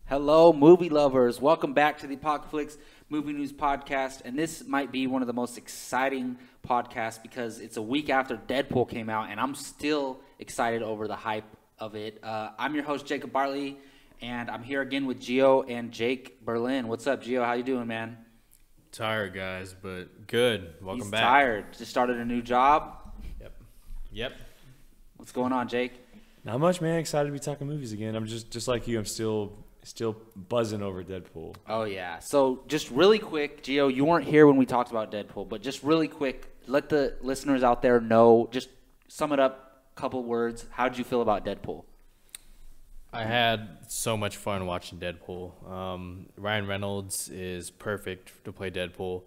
Hello, movie lovers. Welcome back to the Apocaflix Movie News Podcast. And this might be one of the most exciting podcasts because it's a week after Deadpool came out, and I'm still excited over the hype of it. I'm your host, Jacob Bartley, and I'm here again with Gio and Jake Berlin. What's up, Gio? How you doing, man? Tired, guys, but good. Welcome back. Tired. Just started a new job. Yep. What's going on, Jake? Not much, man. Excited to be talking movies again. I'm just like you. I'm still buzzing over Deadpool. Oh, yeah. So just really quick, Gio, you weren't here when we talked about Deadpool, but just really quick, let the listeners out there know, just sum it up, couple words. How did you feel about Deadpool? I had so much fun watching Deadpool. Ryan Reynolds is perfect to play Deadpool.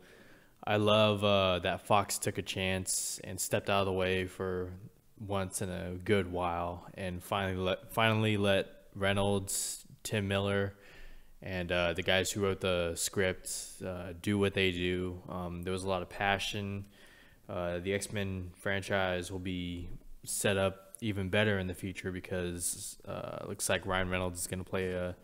I love that Fox took a chance and stepped out of the way for once in a good while and finally let Reynolds, Tim Miller, and the guys who wrote the script do what they do. There was a lot of passion. The X-Men franchise will be set up even better in the future because it looks like Ryan Reynolds is going to play a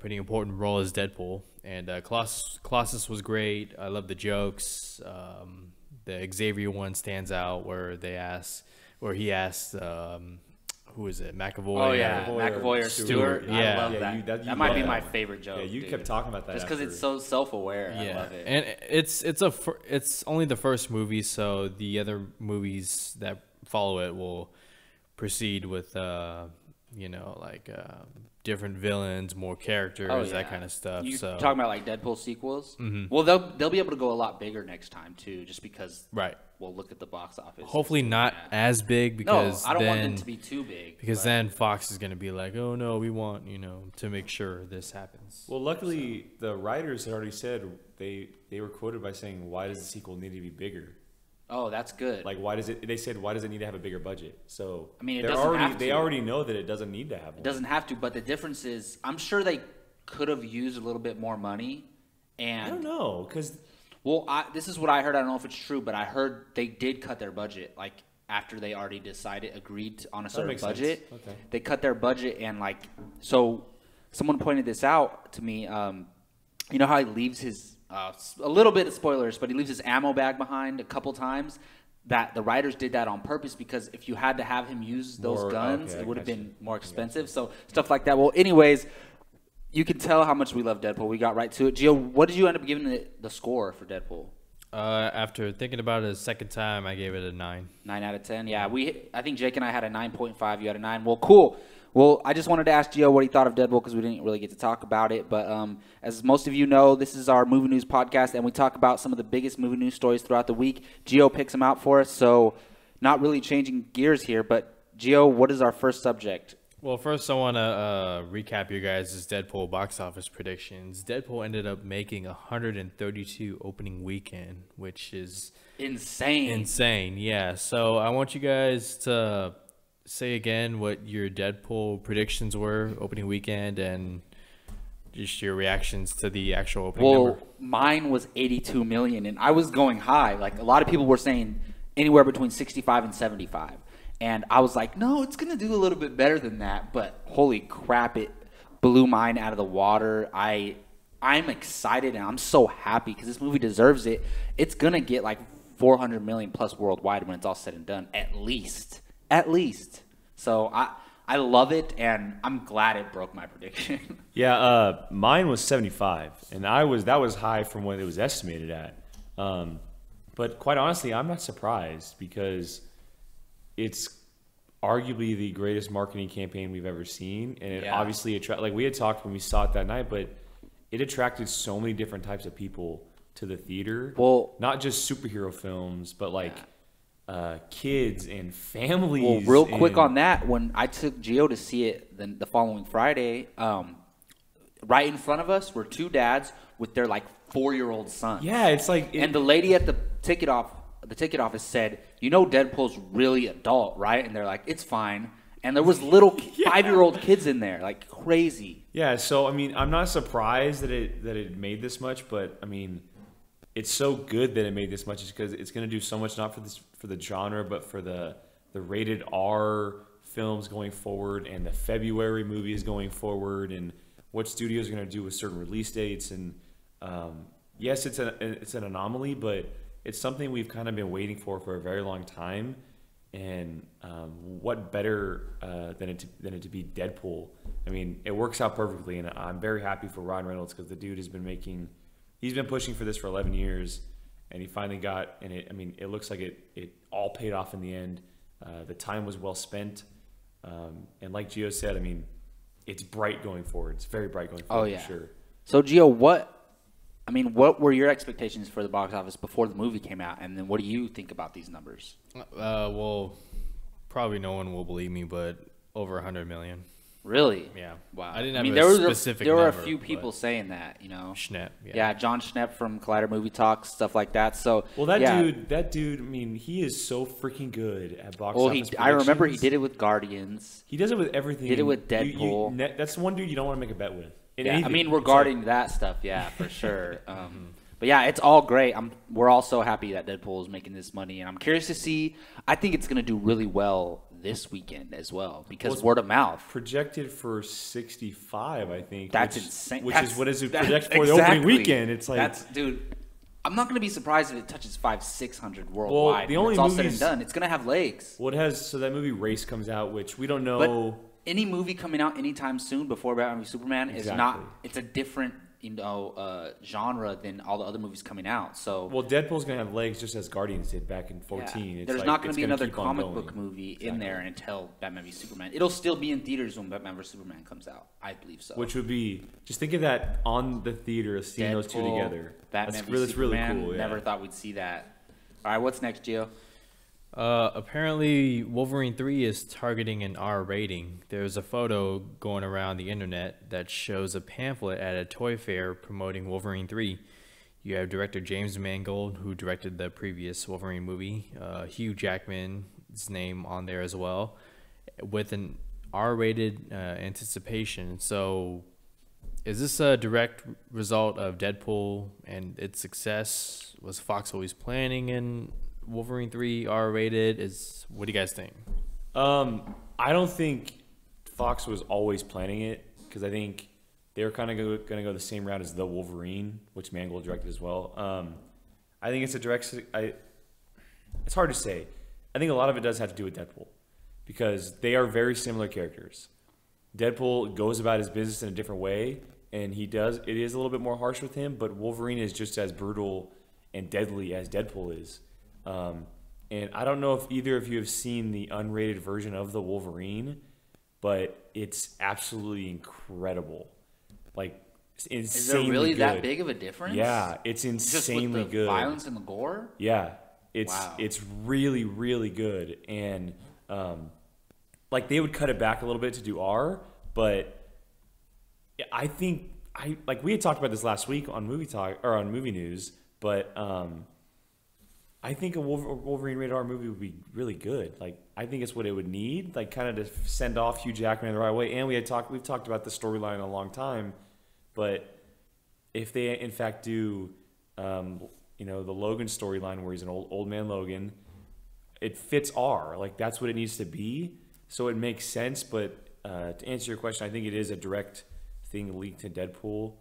pretty important role as Deadpool. And Colossus was great. I love the jokes. The Xavier one stands out where he asked who is it? McAvoy. Oh, yeah. McAvoy or Stewart. Yeah. I love that. That might be my favorite joke. Yeah, you kept talking about that. Just because it's so self-aware. Yeah. I love it. And it's only the first movie, so the other movies that follow it will proceed with, different villains, more characters, that kind of stuff. You so talking about like Deadpool sequels? Mm-hmm. Well, they'll be able to go a lot bigger next time too, just because. Right. We'll look at the box office. Hopefully not as big because no, I don't want them to be too big. Because then Fox is going to be like, oh no, we want to make sure this happens. Well, luckily the writers had already said they were quoted by saying, "Why does the sequel need to be bigger?" Oh, that's good. Like, why does it? They said, "Why does it need to have a bigger budget?" So I mean, they already know that it doesn't need to have one. It doesn't have to, but the difference is, I'm sure they could have used a little bit more money. And I don't know, because. Well, this is what I heard. I don't know if it's true, but I heard they did cut their budget, like, after they already agreed on a certain budget. Okay. They cut their budget, and, like, so someone pointed this out to me. You know how he leaves his, a little bit of spoilers, but he leaves his ammo bag behind a couple times? That the writers did that on purpose because if you had to have him use those guns, it would have been more expensive. So stuff like that. Well, anyways, you can tell how much we love Deadpool. We got right to it. Gio, what did you end up giving the score for Deadpool? After thinking about it a second time, I gave it a 9. 9 out of 10. Yeah, I think Jake and I had a 9.5. You had a 9. Well, cool. Well, I just wanted to ask Gio what he thought of Deadpool because we didn't really get to talk about it. But as most of you know, this is our movie news podcast, and we talk about some of the biggest movie news stories throughout the week. Gio picks them out for us, so not really changing gears here. But Gio, what is our first subject? Well, first I want to recap your guys' Deadpool box office predictions. Deadpool ended up making 132 opening weekend, which is insane. Yeah. So I want you guys to say again what your Deadpool predictions were opening weekend and just your reactions to the actual opening number. Mine was 82 million, and I was going high. Like, a lot of people were saying anywhere between 65 and 75. And I was like, no, it's going to do a little bit better than that. But holy crap, it blew mine out of the water. I'm excited, and I'm so happy because this movie deserves it. It's going to get like 400 million plus worldwide when it's all said and done, at least. So I love it, and I'm glad it broke my prediction. Yeah, mine was 75, and that was high from what it was estimated at. But quite honestly, I'm not surprised because it's arguably the greatest marketing campaign we've ever seen, and it obviously like we had talked when we saw it that night, but it attracted so many different types of people to the theater. Well, not just superhero films, but like kids and families. Well, real quick on that, when I took Gio to see it the following Friday, right in front of us were two dads with their like 4-year-old sons. Yeah, it's like, and the lady at the ticket office said, "You know, Deadpool's really adult, right?" And they're like, "It's fine." And there was little 5-year-old kids in there, like crazy. Yeah, so I mean, I'm not surprised that it made this much, but I mean, it's so good that it made this much because it's going to do so much, not for the genre, but for the rated R films going forward and the February movies going forward. And what studios are going to do with certain release dates. And yes, it's an anomaly, but it's something we've kind of been waiting for a very long time. And what better than it to be Deadpool? I mean, it works out perfectly, and I'm very happy for Ryan Reynolds because the dude has been he's been pushing for this for 11 years, and he finally got. And it looks like it all paid off in the end. The time was well spent, and like Gio said, I mean, it's bright going forward. It's very bright going forward. Oh yeah, for sure. So Gio, what were your expectations for the box office before the movie came out, and then what do you think about these numbers? Well, probably no one will believe me, but over 100 million. Really? Yeah. Wow. I didn't have a specific There were number, a few people saying that, Schnepp. Yeah, John Schnepp from Collider Movie Talks, stuff like that. So that dude. I mean, he is so freaking good at box office. I remember he did it with Guardians. He does it with everything. He did it with Deadpool. That's one dude you don't want to make a bet with. Yeah, I mean, regarding that stuff, yeah, for sure. But yeah, it's all great. We're all so happy that Deadpool is making this money, and I'm curious to see. I think it's going to do really well this weekend as well because word of mouth. Projected for 65, I think. That's insane. Which is what is it projected for the opening weekend? It's like dude. I'm not going to be surprised if it touches 500-600 worldwide. Well, the only it's all said and done. It's going to have legs. Well, that movie Race comes out, which we don't know. But any movie coming out anytime soon before Batman v Superman is not. It's a different genre than all the other movies coming out. So Deadpool's gonna have legs just as Guardians did back in 2014. Yeah. There's not gonna be another comic book movie in there until Batman v Superman. It'll still be in theaters when Batman v Superman comes out. I believe so. Which would be just think of that on the theater, seeing those two together. Batman v Superman. Really cool. Yeah. Never thought we'd see that. All right, what's next, Gio? Apparently, Wolverine 3 is targeting an R rating. There's a photo going around the internet that shows a pamphlet at a toy fair promoting Wolverine 3. You have director James Mangold, who directed the previous Wolverine movie, Hugh Jackman's name on there as well, with an R-rated anticipation. So is this a direct result of Deadpool and its success? Was Fox always planning in Wolverine 3 R-rated? What do you guys think? I don't think Fox was always planning it because I think they were kind of going to go the same route as The Wolverine, which Mangold directed as well. I think it's a direct. It's hard to say. I think a lot of it does have to do with Deadpool because they are very similar characters. Deadpool goes about his business in a different way, and it is a little bit more harsh with him, but Wolverine is just as brutal and deadly as Deadpool is. And I don't know if either of you have seen the unrated version of the Wolverine, but it's absolutely incredible. Like, it's insanely Is there really good. that big of a difference? Yeah, it's insanely just with the good. Violence and the gore? Yeah, it's really, really good. And like they would cut it back a little bit to do R, but I think we had talked about this last week on Movie Talk or on Movie News, but I think a Wolverine rated R movie would be really good. Like, I think it's what it would need, like, kind of to send off Hugh Jackman the right way. And we've talked about the storyline in a long time, but if they in fact do, the Logan storyline where he's an old man Logan, it fits R. Like, that's what it needs to be. So it makes sense. But to answer your question, I think it is a direct thing leaked to Deadpool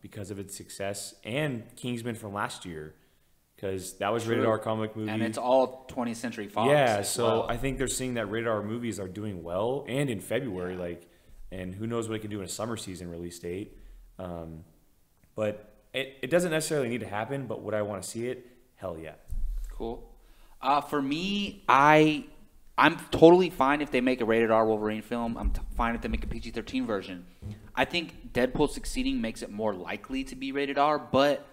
because of its success and Kingsman from last year. Because that was rated R comic movie. And it's all 20th Century Fox. Yeah, so I think they're seeing that rated R movies are doing well. And in February, and who knows what it can do in a summer season release date. But it doesn't necessarily need to happen, but would I want to see it? Hell yeah. Cool. For me, I'm totally fine if they make a rated R Wolverine film. I'm fine if they make a PG-13 version. I think Deadpool succeeding makes it more likely to be rated R, but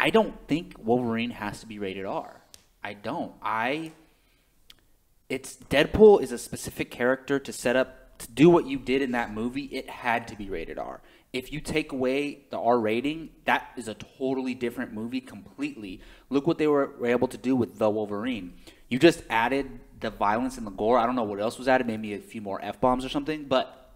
I don't think Wolverine has to be rated R. I don't. Deadpool is a specific character to set up to do what you did in that movie. It had to be rated R. If you take away the R rating, that is a totally different movie completely. Look what they were able to do with The Wolverine. You just added the violence and the gore. I don't know what else was added, maybe a few more F-bombs or something, but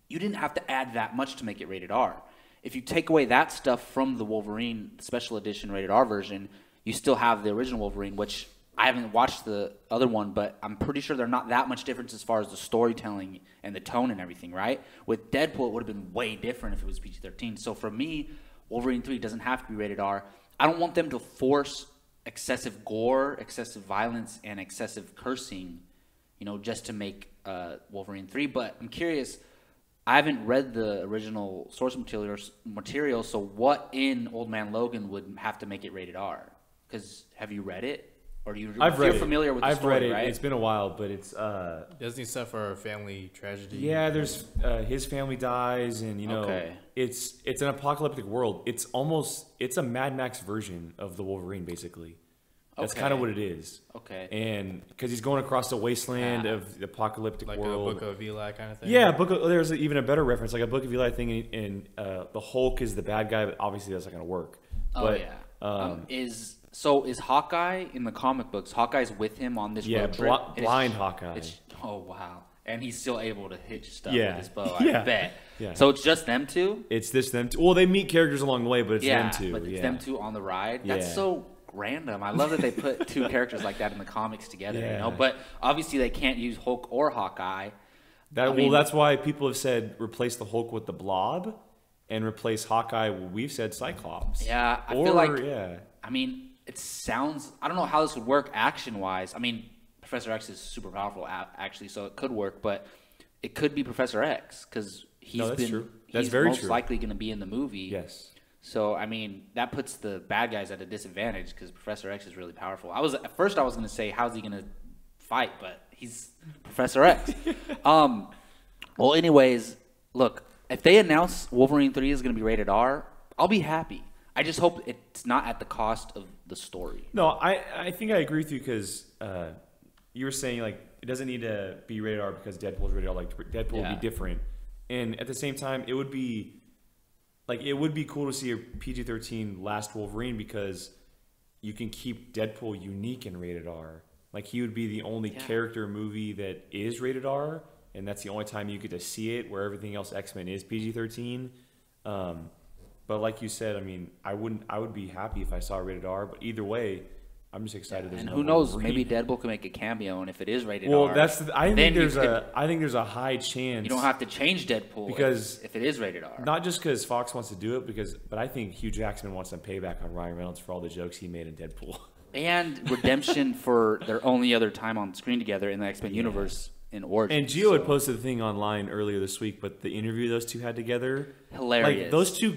you didn't have to add that much to make it rated R. If you take away that stuff from the Wolverine special edition rated R version, you still have the original Wolverine, which I haven't watched the other one, but I'm pretty sure they're not that much difference as far as the storytelling and the tone and everything, right? With Deadpool, it would have been way different if it was PG-13. So for me, Wolverine 3 doesn't have to be rated R. I don't want them to force excessive gore, excessive violence, and excessive cursing, just to make Wolverine 3. But I'm curious, I haven't read the original source material, so what in Old Man Logan would have to make it rated R? Because have you read it? Or you're familiar with the story, I've read it. Right? It's been a while, but it's Doesn't he suffer a family tragedy? Yeah, there's his family dies, and it's an apocalyptic world. It's a Mad Max version of the Wolverine, basically. That's kind of what it is. Okay. And because he's going across the wasteland of the apocalyptic world, like a Book of Eli kind of thing. Yeah, there's even a better reference, like a Book of Eli thing, and the Hulk is the bad guy, but obviously that's not going to work. Oh yeah. Is Hawkeye in the comic books? Hawkeye's with him on this road trip. Blind Hawkeye. Oh wow! And he's still able to hit stuff with his bow. I bet. Yeah. So it's just them two. It's them two. Well, they meet characters along the way, but it's them two. But it's them two on the ride. That's so random. I love that they put two characters like that in the comics together. But obviously they can't use Hulk or Hawkeye. That's why people have said replace the Hulk with the Blob, and replace Hawkeye. We've said Cyclops. Yeah, I feel like. Yeah. I mean. It sounds. I don't know how this would work action-wise. I mean, Professor X is super powerful, actually, so it could work. But it could be Professor X because he's true. He's most likely going to be in the movie. Yes. So I mean, that puts the bad guys at a disadvantage because Professor X is really powerful. At first I was going to say, how's he going to fight? But he's Professor X. Well, anyways, look, if they announce Wolverine 3 is going to be rated R, I'll be happy. I just hope it's not at the cost of the story. No, I think I agree with you because you were saying like it doesn't need to be rated R because Deadpool's rated R. Like Deadpool would be different, and at the same time, it would be cool to see a PG-13 last Wolverine because you can keep Deadpool unique and rated R. Like he would be the only character movie that is rated R, and that's the only time you get to see it. Where everything else X-Men is PG-13. But like you said, I mean, I would be happy if I saw rated R. But either way, I'm just excited. And who knows? Wolverine. Maybe Deadpool can make a cameo, and if it is rated R, I think there's a high chance you don't have to change Deadpool because if it is rated R. Not just because Fox wants to do it, but I think Hugh Jackman wants some payback on Ryan Reynolds for all the jokes he made in Deadpool. And redemption for their only other time on screen together in the X-Men universe. In Origins. And Gio had posted a thing online earlier this week, but the interview those two had together, hilarious. Like those two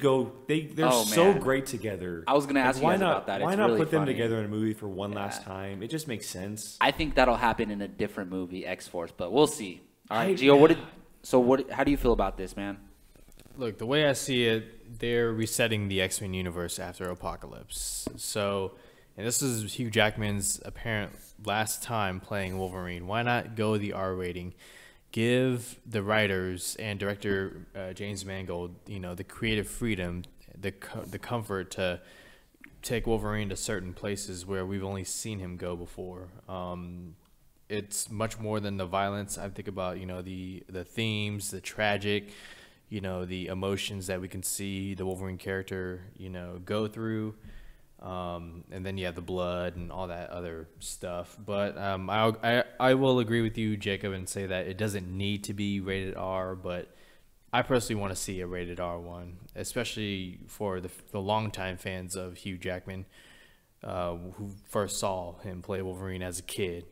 they're so great together. I was going to ask you guys about that. Why not put them together in a movie for one last time? It just makes sense. I think that'll happen in a different movie, X-Force, but we'll see. All right, Gio, how do you feel about this, man? Look, the way I see it, they're resetting the X-Men universe after Apocalypse. So, and this is Hugh Jackman's apparent last time playing Wolverine. Why not go the R rating? Give the writers and director James Mangold, the creative freedom, the comfort to take Wolverine to certain places where we've only seen him go before. It's much more than the violence. I think about the themes, the tragic, the emotions that we can see the Wolverine character go through. And then the blood and all that other stuff. But I will agree with you, Jacob, and say that it doesn't need to be rated R. But I personally want to see a rated R one, especially for the longtime fans of Hugh Jackman, who first saw him play Wolverine as a kid.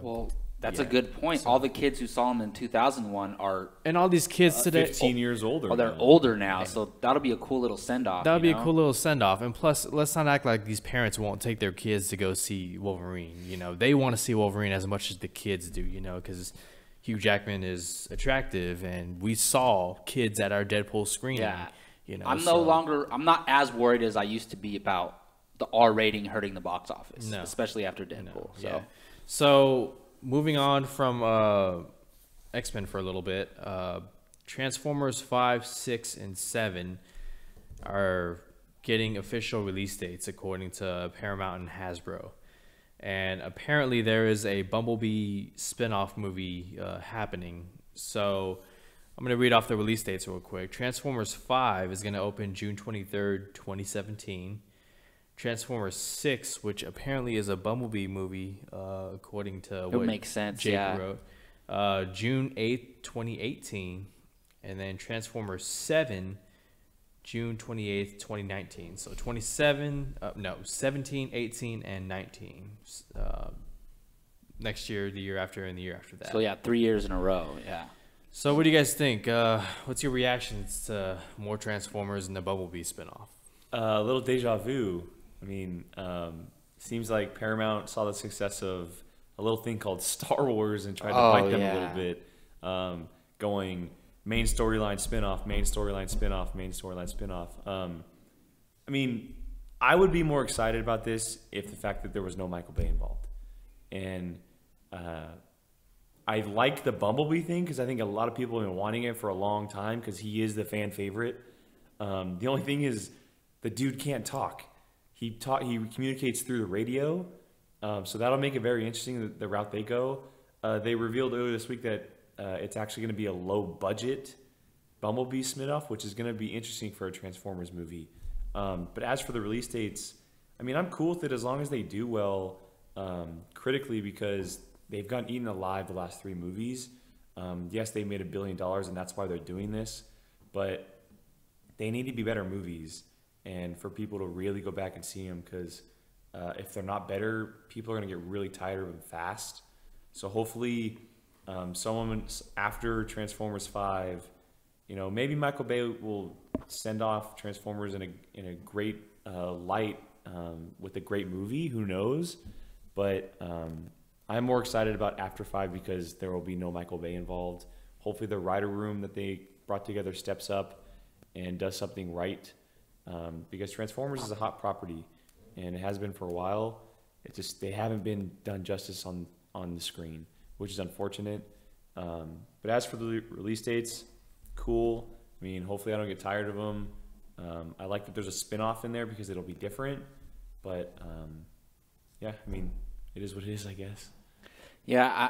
Well, that's a good point. So, all the kids who saw him in 2001 are... And all these kids today... 15 years older. Oh, they're older now, so that'll be a cool little send-off. That'll be a cool little send-off. And plus, let's not act like these parents won't take their kids to go see Wolverine. They want to see Wolverine as much as the kids do, because Hugh Jackman is attractive, and we saw kids at our Deadpool screening. Yeah. I'm not as worried as I used to be about the R rating hurting the box office, especially after Deadpool. So moving on from X-Men for a little bit, Transformers 5, 6, and 7 are getting official release dates according to Paramount and Hasbro. And apparently there is a Bumblebee spin-off movie happening. So I'm going to read off the release dates real quick. Transformers 5 is going to open June 23rd, 2017. Transformers 6, which apparently is a Bumblebee movie, according to what makes sense, Jake yeah. wrote. June 8th, 2018. And then Transformers 7, June 28th, 2019. So 17, 18, and 19. Next year, the year after, and the year after that. So yeah, 3 years in a row. Yeah. So what do you guys think? What's your reactions to more Transformers and the Bumblebee spinoff? A little deja vu. I mean, seems like Paramount saw the success of a little thing called Star Wars and tried to bite them a little bit, going main storyline spinoff, main storyline spinoff, main storyline spinoff. I mean, I would be more excited about this if the fact that there was no Michael Bay involved. And I like the Bumblebee thing because I think a lot of people have been wanting it for a long time because he is the fan favorite. The only thing is the dude can't talk. He communicates through the radio, so that'll make it very interesting, the route they go. They revealed earlier this week that it's actually going to be a low-budget Bumblebee spinoff, which is going to be interesting for a Transformers movie. But as for the release dates, I mean, I'm cool with it as long as they do well critically because they've gotten eaten alive the last 3 movies. Yes, they made $1 billion, and that's why they're doing this, but they need to be better movies and for people to really go back and see them because if they're not better, people are going to get really tired of them fast. So hopefully someone after Transformers 5, you know, maybe Michael Bay will send off Transformers in a great light with a great movie. Who knows? But I'm more excited about After 5 because there will be no Michael Bay involved. Hopefully the writer room that they brought together steps up and does something right. Because Transformers is a hot property, and it has been for a while. It's just they haven't been done justice on the screen, which is unfortunate. But as for the release dates, cool. I mean, hopefully I don't get tired of them. I like that there's a spin-off in there because it'll be different. But, yeah, I mean, it is what it is, I guess. Yeah,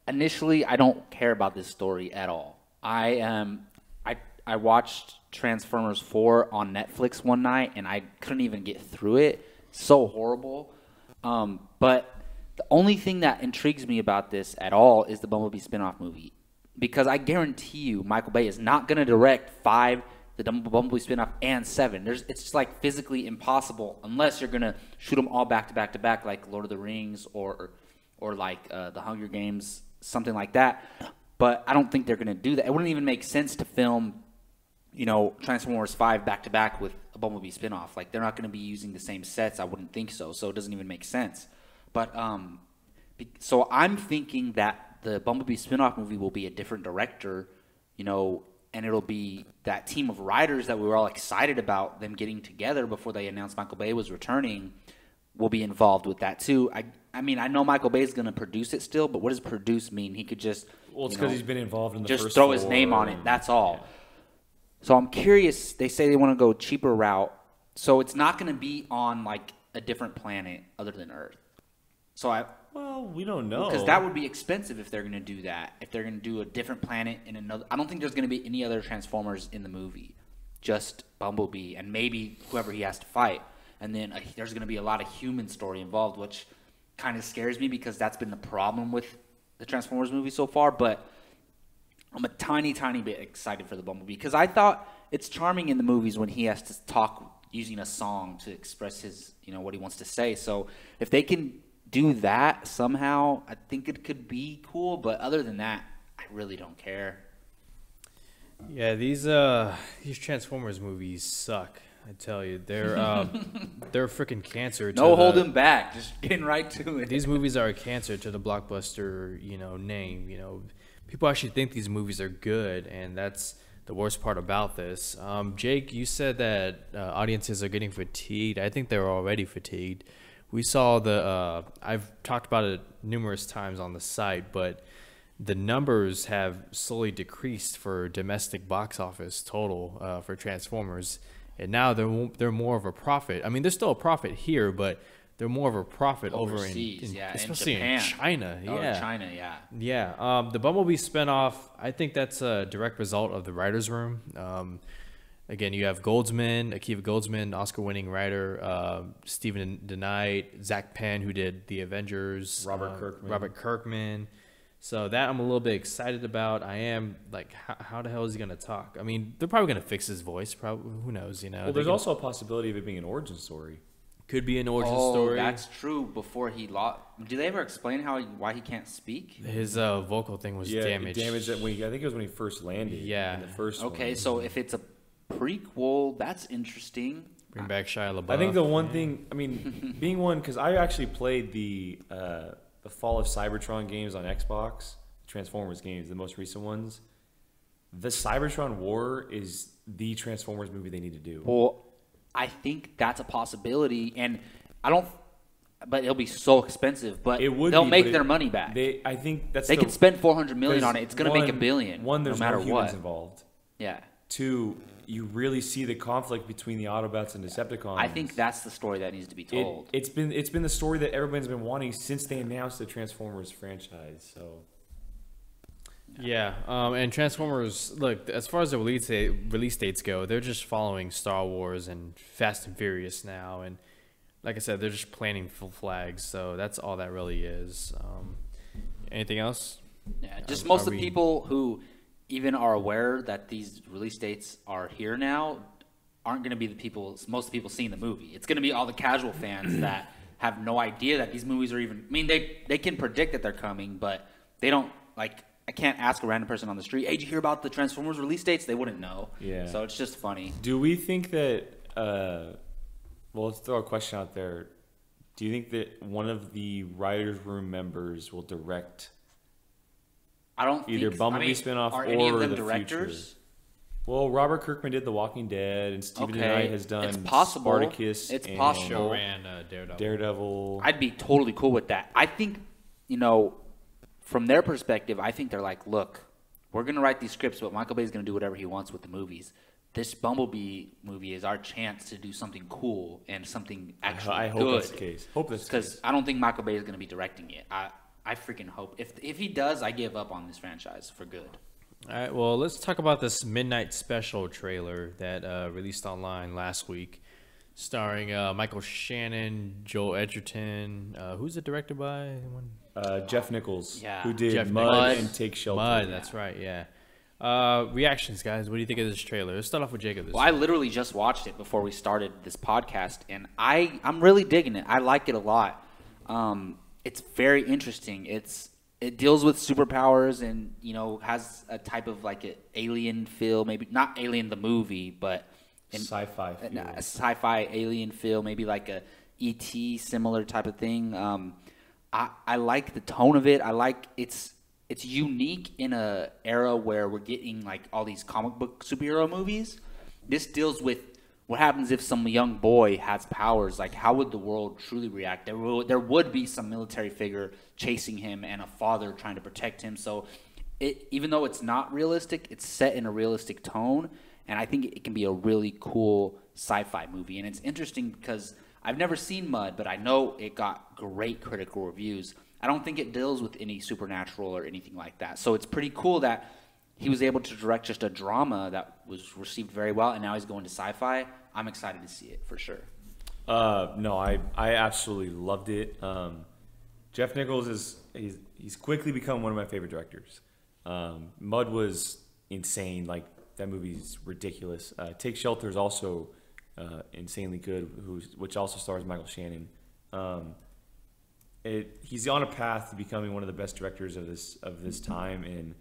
initially, I don't care about this story at all. I watched Transformers 4 on Netflix one night, and I couldn't even get through it. So horrible. But the only thing that intrigues me about this at all is the Bumblebee spinoff movie. Because I guarantee you Michael Bay is not going to direct 5, the Bumblebee spinoff, and 7. It's just like physically impossible unless you're going to shoot them all back to back to back like Lord of the Rings or like The Hunger Games, something like that. But I don't think they're going to do that. It wouldn't even make sense to film, you know, Transformers 5 back to back with a Bumblebee spinoff. Like, they're not going to be using the same sets. I wouldn't think so. So it doesn't even make sense. But so I'm thinking that the Bumblebee spinoff movie will be a different director, you know, and it'll be that team of writers that we were all excited about them getting together before they announced Michael Bay was returning will be involved with that too. I mean, I know Michael Bay is going to produce it still, but what does produce mean? He could just it's because he's been involved in the just first throw his 4 name on it. That's all. Yeah. So I'm curious. They say they want to go cheaper route, so it's not going to be on like a different planet other than Earth. So well, we don't know because that would be expensive if they're going to do that. If they're going to do a different planet in another, I don't think there's going to be any other Transformers in the movie, just Bumblebee and maybe whoever he has to fight. And then there's going to be a lot of human story involved, which kind of scares me because that's been the problem with the Transformers movie so far. But I'm a tiny, tiny bit excited for the Bumblebee because I thought it's charming in the movies when he has to talk using a song to express his, you know, what he wants to say. So if they can do that somehow, I think it could be cool. But other than that, I really don't care. Yeah, these Transformers movies suck. I tell you, they're freaking cancer. No holding back, just getting right to it. These movies are a cancer to the blockbuster, you know, name. You know, people actually think these movies are good, and that's the worst part about this. Jake, you said that audiences are getting fatigued. I think they're already fatigued. We saw I've talked about it numerous times on the site, but the numbers have slowly decreased for domestic box office total for Transformers. And now they're more of a profit. I mean, there's still a profit here, but they're more of a profit overseas, over in in especially Japan. in China. Yeah, China, yeah. Yeah. The Bumblebee spinoff, I think that's a direct result of the writers' room. Again, you have Akiva Goldsman, Oscar-winning writer, Stephen DeKnight, Zach Penn, who did The Avengers, Robert Kirkman. So that I'm a little bit excited about. I am like, how the hell is he gonna talk? I mean, they're probably gonna fix his voice. Probably, who knows? You know. Well, there's also a possibility of it being an origin story. Could be an origin story. That's true. Before he lost, do they ever explain why he can't speak? His vocal thing was damaged. Damaged that I think it was when he first landed. Yeah. In the first Okay, one. so if it's a prequel, that's interesting. Bring back Shia LaBeouf. I think the one thing, I mean, being one, because I actually played the Fall of Cybertron games on Xbox, Transformers games, the most recent ones. The Cybertron War is the Transformers movie they need to do. Well, I think that's a possibility, and but it'll be so expensive. But they'll make their money back. I think they can spend $400 million on it. It's going to make $1 billion. One, there's no matter no humans what involved. Yeah. Two, you really see the conflict between the Autobots and Decepticons. I think that's the story that needs to be told. It's been the story that everybody's been wanting since they announced the Transformers franchise. So. Yeah, and Transformers, look, as far as the release dates go, they're just following Star Wars and Fast and Furious now, and like I said, they're just planting full flags, so that's all that really is. Anything else? Yeah, just most of the people who even are aware that these release dates are here now aren't going to be most of the people seeing the movie. It's going to be all the casual fans that have no idea that these movies are even, I mean, they can predict that they're coming, but they don't, like, I can't ask a random person on the street, hey, did you hear about the Transformers release dates? They wouldn't know. Yeah. So it's just funny. Do we think that, well, let's throw a question out there. Do you think that one of the writers' room members will direct either Bumblebee spinoff or any of them the directors? future? Well, Robert Kirkman did The Walking Dead, and Stephen DeKnight has done Spartacus. It's and possible. Ran Daredevil. I'd be totally cool with that. I think, from their perspective, I think they're like, look, we're going to write these scripts, but Michael Bay's going to do whatever he wants with the movies. This Bumblebee movie is our chance to do something cool and something actually good. I hope that's the case. Because I don't think Michael Bay is going to be directing it. I freaking hope. If he does, I give up on this franchise for good. All right, well, let's talk about this Midnight Special trailer that released online last week, starring Michael Shannon, Joel Edgerton. Who's it directed by? Jeff Nichols, Yeah. who did Jeff Mud Nichols. and Take Shelter. Mud, that's right, yeah. Reactions, guys. What do you think of this trailer? Let's start off with Jacob. Well, I literally just watched it before we started this podcast, and I'm really digging it. I like it a lot. It's very interesting. It deals with superpowers and, has a type of like an alien feel, maybe not Alien the movie, but Sci-fi feel. a sci-fi alien feel, maybe like a E.T. similar type of thing. I like the tone of it. I like it's unique in a era where we're getting like all these comic book superhero movies. This deals with what happens if some young boy has powers. Like, how would the world truly react? There would be some military figure chasing him and a father trying to protect him. So even though it's not realistic, it's set in a realistic tone, and I think it can be a really cool sci-fi movie. And it's interesting because I've never seen Mud, but I know it got great critical reviews. I don't think it deals with any supernatural or anything like that. So it's pretty cool that he was able to direct just a drama that was received very well, and now he's going to sci-fi. I'm excited to see it for sure. No, I absolutely loved it. Jeff Nichols he's quickly become one of my favorite directors. Mud was insane. Like, that movie's ridiculous. Take Shelter is also insanely good, which also stars Michael Shannon. He's on a path to becoming one of the best directors of this time. And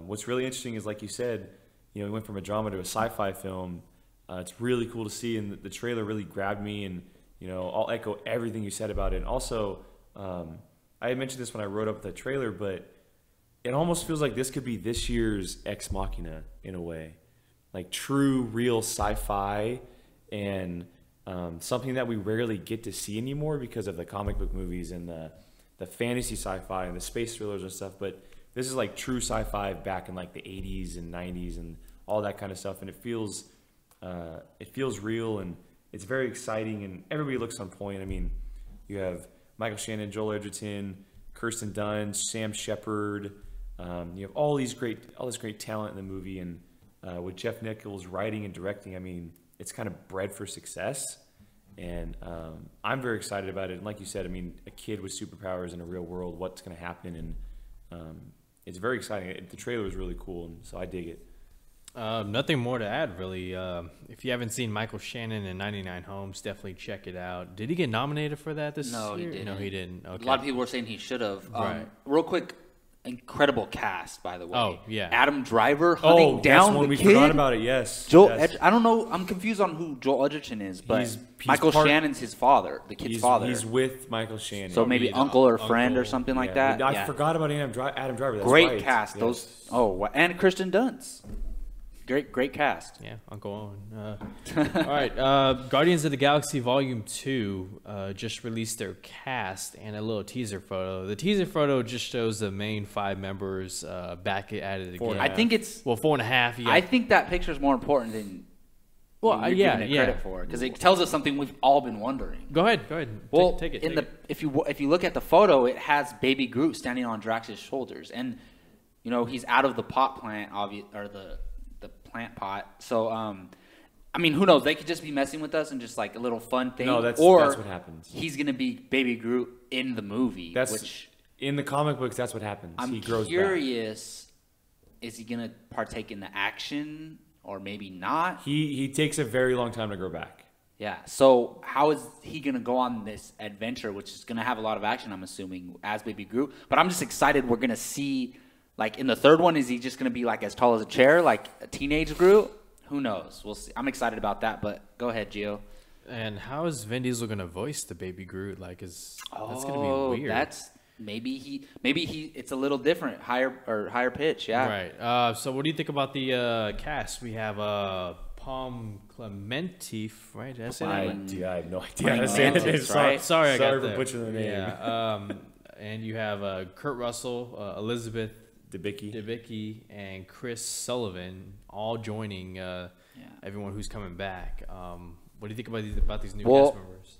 what's really interesting is, like you said, he went from a drama to a sci-fi film. It's really cool to see, and the trailer really grabbed me. And I'll echo everything you said about it. And also, I had mentioned this when I wrote up the trailer, but it almost feels like this could be this year's Ex Machina in a way, like true, real sci-fi, and something that we rarely get to see anymore because of the comic book movies and the fantasy sci-fi and the space thrillers and stuff. But this is like true sci-fi back in like the 80s and 90s and all that kind of stuff, and it feels real, and it's very exciting, and everybody looks on point. I mean, you have Michael Shannon, Joel Edgerton, Kirsten Dunst, Sam Shepard. You have all this great talent in the movie, and with Jeff Nichols writing and directing, I mean, it's kind of bred for success. And I'm very excited about it. And like you said, I mean, a kid with superpowers in a real world, what's going to happen? And it's very exciting. The trailer was really cool, and so I dig it. Nothing more to add, really. If you haven't seen Michael Shannon in 99 Homes, definitely check it out. Did he get nominated for that this year? No, he didn't. No, he didn't. Okay. A lot of people were saying he should have. Right. Real quick, incredible cast, by the way. Oh, yeah. Adam Driver hunting that's down one the we kid. forgot about it. Yes. Joel, yes. I don't know. I'm confused on who Joel Edgerton is, but He's Michael part- Shannon's his father, the kid's father. He's with Michael Shannon. So maybe He's uncle or uncle, friend or something like that. I Yeah. forgot about Adam Driver. That's Great right. cast. Yes. Those. Oh, and Kristen Dunst. Great cast. Yeah, Uncle Owen. All right, Guardians of the Galaxy Volume 2 just released their cast and a little teaser photo. The teaser photo just shows the main 5 members back at it again. I think it's. Well, 4.5. Yeah. I think that picture is more important than. Well, you're yeah, giving it yeah. credit for, because it tells us something we've all been wondering. Go ahead. Well, take it. if you look at the photo, it has Baby Groot standing on Drax's shoulders, and he's out of the pot plant, or the plant pot. So, I mean, who knows? They could just be messing with us and just like a little fun thing. No, that's or what happens. He's gonna be Baby Groot in the movie. Which in the comic books. That's what happens. I'm He grows curious. Is he gonna partake in the action or maybe not? He takes a very long time to grow back. Yeah. So how is he gonna go on this adventure, which is gonna have a lot of action? I'm assuming as Baby Groot. But I'm just excited. We're gonna see. Like, in the third one, is he just going to be, like, as tall as a chair, like a teenage Groot? Who knows? We'll see. I'm excited about that, but go ahead, Gio. And how is Vin Diesel going to voice the Baby Groot? Like, that's going to be weird. That's maybe he it's a little different, higher pitch, yeah. Right. So what do you think about the cast? We have Palm Clemente, right? That's it. I have no idea Playing how to say Mantis, it. right? Sorry, I got for that. butchering the name. Yeah. And you have Kurt Russell, Elizabeth Debicki, and Chris Sullivan all joining everyone who's coming back. What do you think about these new cast members?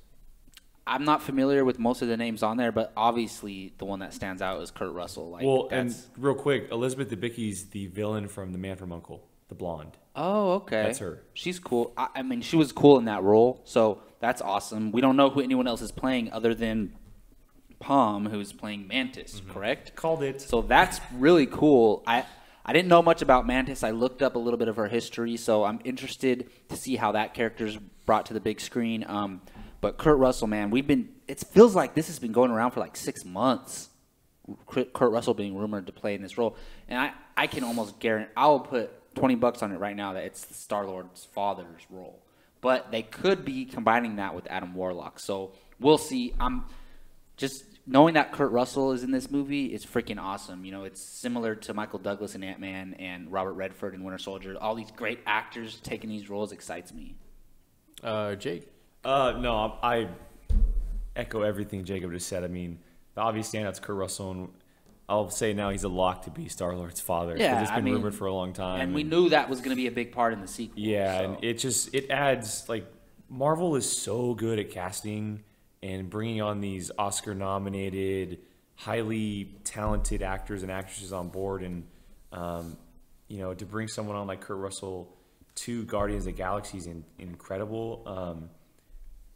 I'm not familiar with most of the names on there, but obviously the one that stands out is Kurt Russell. Like, and real quick, Elizabeth Debicki's the villain from The Man from U.N.C.L.E., the blonde. Oh, okay. That's her. She's cool. I mean, she was cool in that role, so that's awesome. We don't know who anyone else is playing other than Palm, who's playing Mantis, correct? Called it. So that's really cool. I didn't know much about Mantis. I looked up a little bit of her history, so I'm interested to see how that character's brought to the big screen. But Kurt Russell, man, it feels like this has been going around for like 6 months. Kurt Russell being rumored to play in this role, and I can almost guarantee I will put $20 on it right now that it's the Star-Lord's father's role. But they could be combining that with Adam Warlock, so we'll see. I'm just knowing that Kurt Russell is in this movie is freaking awesome. It's similar to Michael Douglas in Ant-Man and Robert Redford in Winter Soldier. All these great actors taking these roles excites me. Jake? No, I echo everything Jacob just said. I mean, the obvious standout's Kurt Russell, and I'll say now he's a lock to be Star-Lord's father. Yeah, it's been rumored for a long time. And we knew that was going to be a big part in the sequel. Yeah, so. and it adds, like, Marvel is so good at casting and bringing on these Oscar-nominated, highly talented actors and actresses on board, and to bring someone on like Kurt Russell to Guardians of the Galaxy is incredible.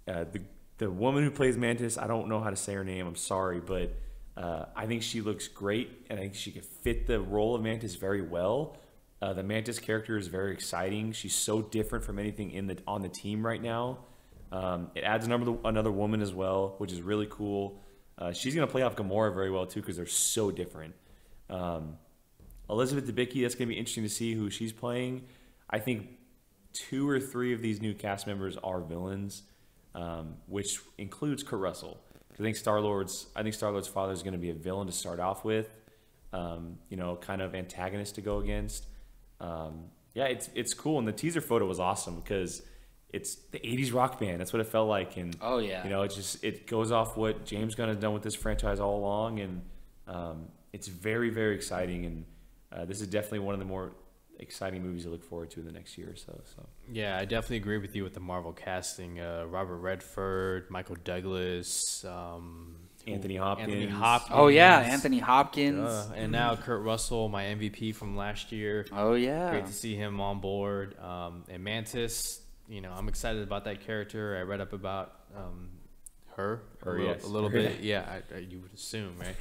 The woman who plays Mantis, I don't know how to say her name. I'm sorry, but I think she looks great, and I think she could fit the role of Mantis very well. The Mantis character is very exciting. She's so different from anything on the team right now. It adds another woman as well, which is really cool. She's going to play off Gamora very well, too, because they're so different. Elizabeth Debicki, that's going to be interesting to see who she's playing. I think 2 or 3 of these new cast members are villains, which includes Kurt Russell. I think Star-Lord's father is going to be a villain to start off with, kind of antagonist to go against. It's cool, and the teaser photo was awesome because it's the 80s rock band. That's what it felt like. And oh yeah, it goes off what James Gunn has done with this franchise all along, and it's very, very exciting. And this is definitely one of the more exciting movies to look forward to in the next year or so. Yeah, I definitely agree with you with the Marvel casting. Robert Redford, Michael Douglas, Anthony Hopkins. Oh yeah, Anthony Hopkins. And now Kurt Russell, my MVP from last year. Oh yeah. Great to see him on board. And Mantis, I'm excited about that character. I read up about her a little bit. Yeah, you would assume, right?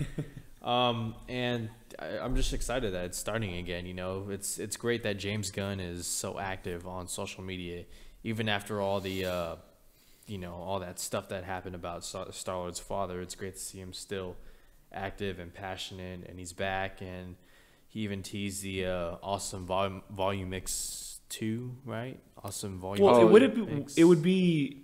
And I'm just excited that it's starting again. It's great that James Gunn is so active on social media, even after all the all that stuff that happened about Star-Lord's father. It's great to see him still active and passionate, and he's back. And he even teased the awesome volume mix 2, right? Awesome volume. Well, it would be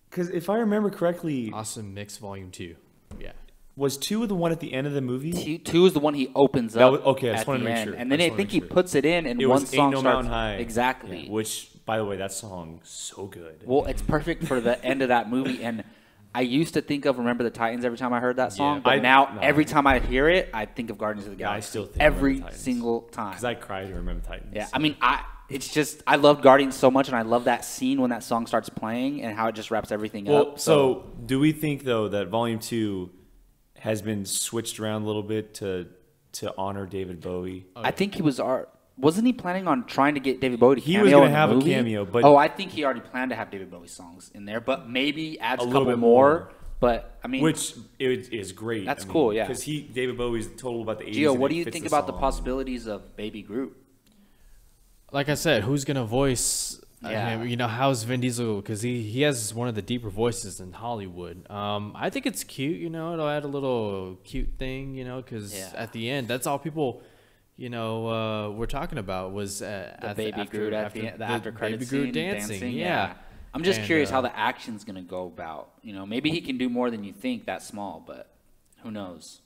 because if I remember correctly, awesome mix volume 2. Yeah. Was 2 the one at the end of the movie? 2 is the one he opens up. Okay, I just at wanted the to make end. sure. And then I think he puts it in, and It one was song Ain't No starts. Mountain High. Exactly. Yeah, which, by the way, that song so good. Well, it's perfect for the end of that movie. And I used to think of Remember the Titans every time I heard that song, but every time I hear it, I think of Guardians of the Galaxy. I still think every single time. Because I cried to Remember the Titans. Yeah, I mean, it's just I love Guardians so much, and I love that scene when that song starts playing and how it just wraps everything up. So do we think though that Volume 2 has been switched around a little bit to honor David Bowie? I think he wasn't he planning on trying to get David Bowie to cameo? He was going to to have movie? a cameo, but I think he already planned to have David Bowie songs in there, but maybe adds a little couple bit more. But I mean, which is great. That's cool, yeah. Because David Bowie's total about the 80s. Gio, what do you think about the possibilities of Baby Groot? Like I said, who's gonna voice Yeah. him? How's Vin Diesel? Because he has one of the deeper voices in Hollywood. I think it's cute. It'll add a little cute thing. Because at the end, that's all people, were talking about was The Baby Groot at the after credits Baby Groot scene, dancing. Yeah. I'm just curious how the action's gonna go about. Maybe he can do more than you think that small, but who knows?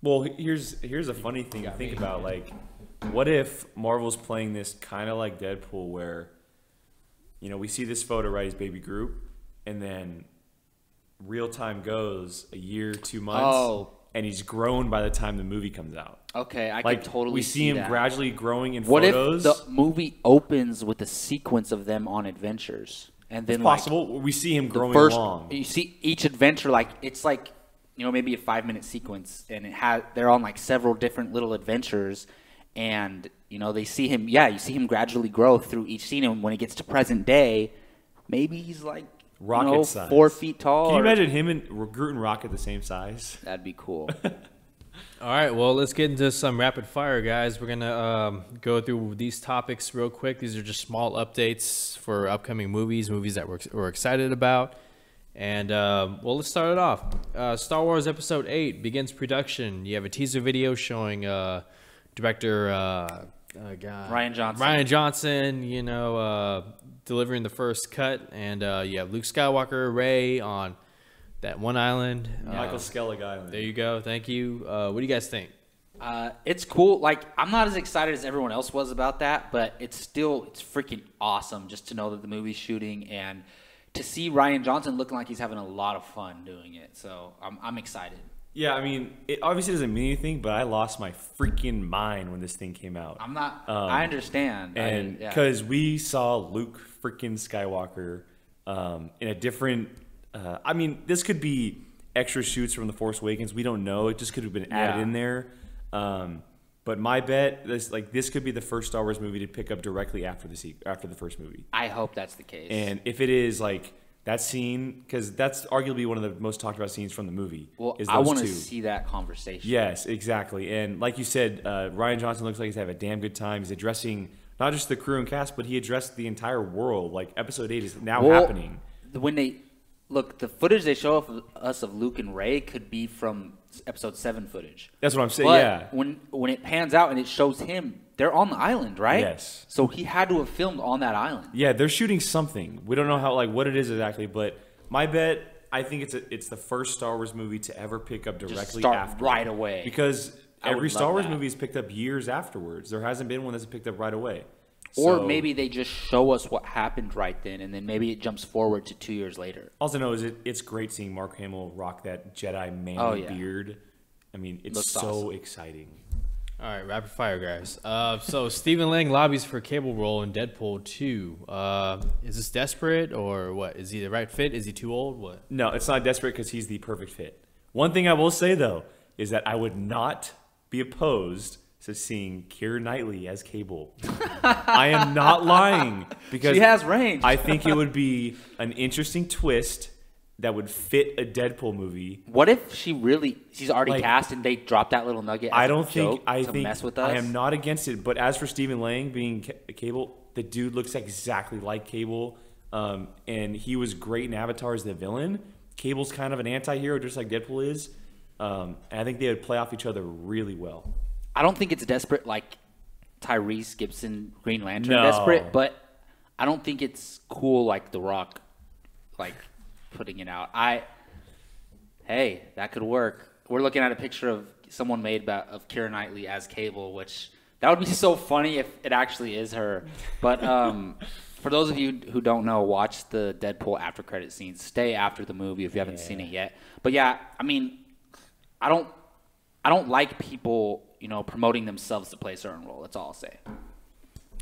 Well, here's a funny thing to think about. Like, what if Marvel's playing this kind of like Deadpool, where we see this photo, right, as Baby Groot, and then real time goes a year, 2 months, and he's grown by the time the movie comes out. Okay, I Like, can totally we see him that. gradually growing in What photos. if the movie opens with a sequence of them on adventures, and then It's possible we see him the growing first, along. you see each adventure it's like maybe a 5-minute sequence, and they're on like several different little adventures, and they see him. Yeah, you see him gradually grow through each scene, and when it gets to present day, maybe he's like Rocket size. 4 feet tall. Can you imagine him and Groot and Rocket the same size? That'd be cool. All right, well, let's get into some rapid fire, guys. We're going to go through these topics real quick. These are just small updates for upcoming movies that we're excited about. And, let's start it off. Star Wars Episode VIII begins production. You have a teaser video showing director Ryan Johnson, delivering the first cut. And you have Luke Skywalker, Rey on that one island. Michael Skellig Island. There you go. Thank you. What do you guys think? It's cool. Like, I'm not as excited as everyone else was about that, but it's freaking awesome just to know that the movie's shooting and to see Ryan Johnson looking like he's having a lot of fun doing it. So I'm excited. Yeah, I mean, it obviously doesn't mean anything, but I lost my freaking mind when this thing came out. I'm not. I understand. And because we saw Luke freaking Skywalker in a different. I mean, this could be extra shoots from The Force Awakens. We don't know. It just could have been added in there. But my bet is this could be the first Star Wars movie to pick up directly after the first movie. I hope that's the case. And if it is that scene, because that's arguably one of the most talked about scenes from the movie. Well, is I those want to two. see that conversation. Yes, exactly. And like you said, Ryan Johnson looks like he's having a damn good time. He's addressing not just the crew and cast, but he addressed the entire world. Like, Episode 8 is now happening. When the footage they show us of Luke and Rey could be from Episode 7 footage. That's what I'm saying, but yeah. when it pans out and it shows him, they're on the island, right? Yes. So he had to have filmed on that island. Yeah, they're shooting something. We don't know how, what it is exactly, but my bet, I think it's the first Star Wars movie to ever pick up directly start after. right away. Because I would every Star love Wars that. movie is picked up years afterwards. There hasn't been one that's picked up right away. Or So, maybe they just show us what happened right then, and then maybe it jumps forward to 2 years later. all I know is it's great seeing Mark Hamill rock that Jedi manly beard. I mean, it's Looks so awesome. exciting. All right, rapid fire, guys. So Stephen Lang lobbies for a cable role in Deadpool 2. Is this desperate or what? Is he the right fit? Is he too old? What? No, it's not desperate because he's the perfect fit. One thing I will say though is that I would not be opposed to seeing Keira Knightley as Cable. I am not lying because She has range. I think it would be an interesting twist that would fit a Deadpool movie. What if she's already Like, cast and they dropped that little nugget? As I a don't think joke I to think mess with us? I am not against it, but as for Stephen Lang being Cable, the dude looks exactly like Cable, and he was great in Avatar as the villain. Cable's kind of an anti-hero, just like Deadpool is, and I think they would play off each other really well. I don't think it's desperate like Tyrese Gibson Green Lantern No. desperate, but I don't think it's cool like The Rock, like putting it out. Hey, that could work. We're looking at a picture of someone made of Keira Knightley as Cable, which that would be so funny if it actually is her. But for those of you who don't know, watch the Deadpool after credit scenes. Stay after the movie if you haven't seen it yet. But yeah, I mean, I don't like people, promoting themselves to play a certain role. That's all I'll say.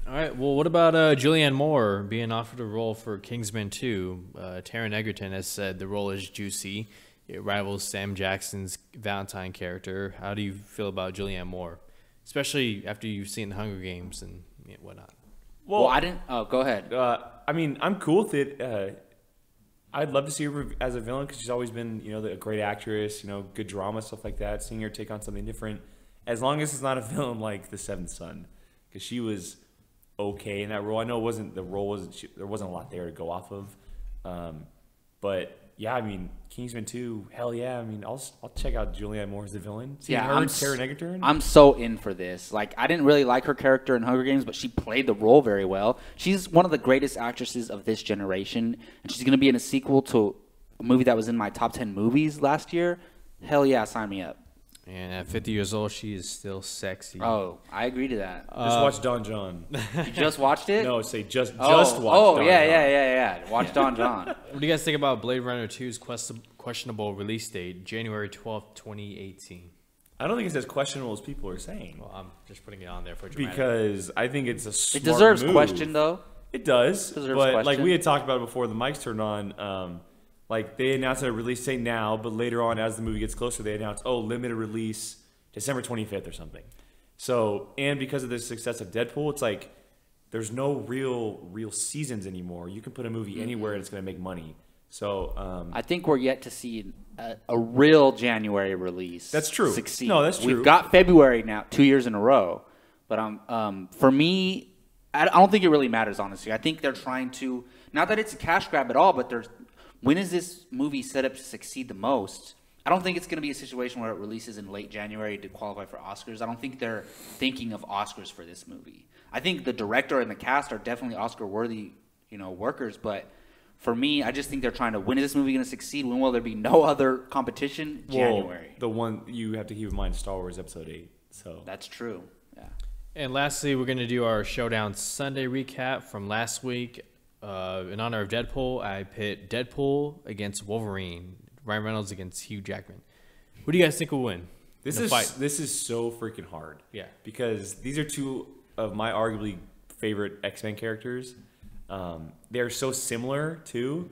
All right. Well, what about Julianne Moore being offered a role for Kingsman 2? Taron Egerton has said the role is juicy. It rivals Sam Jackson's Valentine character. How do you feel about Julianne Moore, especially after you've seen the Hunger Games and whatnot? Well, I didn't. Oh, go ahead. I mean, I'm cool with it. I'd love to see her as a villain because she's always been, a great actress, good drama, stuff like that. Seeing her take on something different, as long as it's not a villain like The Seventh Son, because she was okay in that role. I know there wasn't a lot there to go off of, but yeah, I mean, Kingsman 2, hell yeah. I mean, I'll check out Julianne Moore as the villain. Seeing her, Taron Egerton. I'm so in for this. Like, I didn't really like her character in Hunger Games, but she played the role very well. She's one of the greatest actresses of this generation, and she's going to be in a sequel to a movie that was in my top 10 movies last year. Hell yeah, sign me up. And at 50 years old, she is still sexy. Oh, I agree to that. Just watch Don John. You just watched it? No, say just watch Oh, Don John. yeah. Watch Don John. What do you guys think about Blade Runner 2's questionable release date, January 12th, 2018? I don't think it's as questionable as people are saying. Well, I'm just putting it on there for dramatic. Because I think it's a smart It deserves move. question, though. It does. Deserves but like question. we had talked about it before the mics turned on, like they announced a release date now, but later on as the movie gets closer, they announce, limited release December 25th or something. So, and because of the success of Deadpool, it's like there's no real seasons anymore. You can put a movie anywhere and it's going to make money. So, I think we're yet to see a real January release. That's true. Succeed. No, that's true. We've got February now, 2 years in a row. But for me, I don't think it really matters, honestly. I think they're trying to, not that it's a cash grab at all, but when is this movie set up to succeed the most? I don't think it's going to be a situation where it releases in late January to qualify for Oscars. I don't think they're thinking of Oscars for this movie. I think the director and the cast are definitely Oscar-worthy, workers. But for me, I just think they're trying to, when is this movie going to succeed? When will there be no other competition? January. The one you have to keep in mind, Star Wars Episode 8. So That's true. Yeah. And lastly, we're going to do our Showdown Sunday recap from last week. In honor of Deadpool, I pit Deadpool against Wolverine. Ryan Reynolds against Hugh Jackman. Who do you guys think will win? This is so freaking hard. Yeah. Because these are two of my arguably favorite X-Men characters. They're so similar too.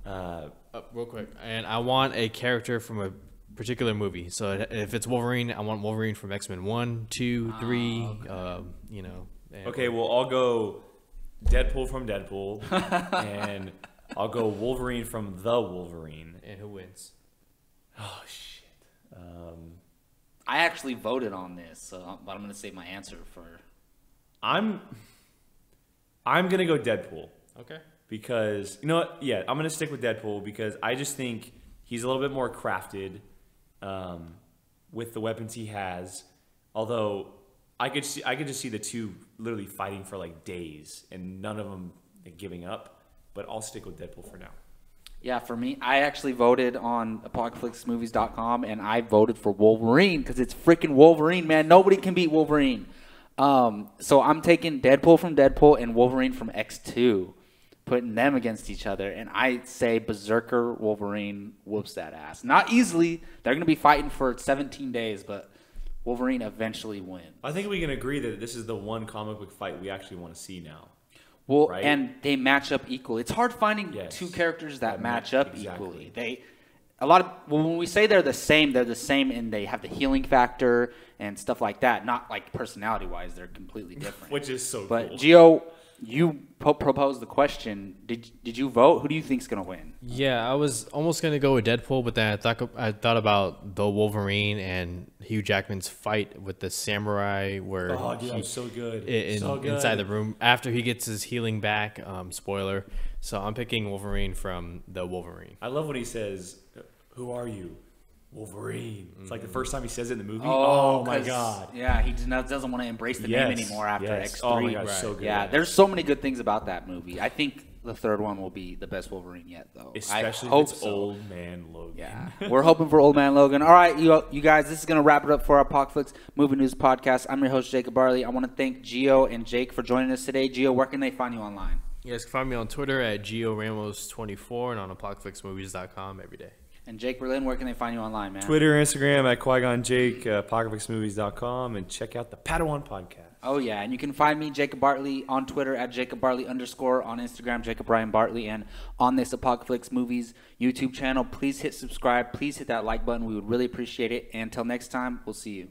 Real quick, and I want a character from a particular movie. So if it's Wolverine, I want Wolverine from X-Men 1, 2, 3. Okay, well I'll go Deadpool from Deadpool, and I'll go Wolverine from the Wolverine. And who wins? Oh shit! I actually voted on this, but I'm going to save my answer for. I'm gonna go Deadpool. Okay. Because you know what? Yeah, I'm gonna stick with Deadpool because I just think he's a little bit more crafted with the weapons he has. Although I could just see the two literally fighting for like days and none of them giving up. But I'll stick with Deadpool for now. Yeah, for me, I actually voted on Apocaflixmovies.com, and I voted for Wolverine because it's freaking Wolverine, man. Nobody can beat Wolverine. So I'm taking Deadpool from Deadpool and Wolverine from X2, putting them against each other, and I say Berserker Wolverine whoops that ass. Not easily. They're going to be fighting for 17 days, but Wolverine eventually wins. I think we can agree that this is the one comic book fight we actually want to see now. Well, right? and they match up equally. It's hard finding Yes. two characters that match up exactly. equally. when we say they're the same in they have the healing factor and stuff like that. Not like personality wise, they're completely different. Which is so But cool. Gio, you proposed the question. Did you vote? Who do you think's gonna win? Yeah, I was almost gonna go with Deadpool, but then I thought about the Wolverine and Hugh Jackman's fight with the samurai, where Oh, dude, that was so good. So good. inside the room after he gets his healing back. Spoiler. So I'm picking Wolverine from the Wolverine. I love when he says, "Who are you?" Wolverine. It's like the first time he says it in the movie. Oh, Oh my 'cause, god. Yeah, he doesn't want to embrace the name anymore after yes. X3. Oh my gosh, so good. Yeah, there's so many good things about that movie. I think the third one will be the best Wolverine yet, though. Especially I hope if it's so. Old Man Logan. Yeah, we're hoping for Old Man Logan. All right, you guys, this is going to wrap it up for our Apocaflix Movie News Podcast. I'm your host, Jacob Barley. I want to thank Gio and Jake for joining us today. Gio, where can they find you online? You guys can find me on Twitter at GioRamos24 and on apocaflixmovies.com every day. And Jake Berlin, where can they find you online, man? Twitter, Instagram at Qui-Gon Jake, apocaflixmovies.com, and check out the Padawan podcast. Oh, yeah. And you can find me, Jacob Bartley, on Twitter at JacobBartley_, on Instagram, Jacob Brian Bartley, and on this Apocaflix Movies YouTube channel. Please hit subscribe. Please hit that like button. We would really appreciate it. And until next time, we'll see you.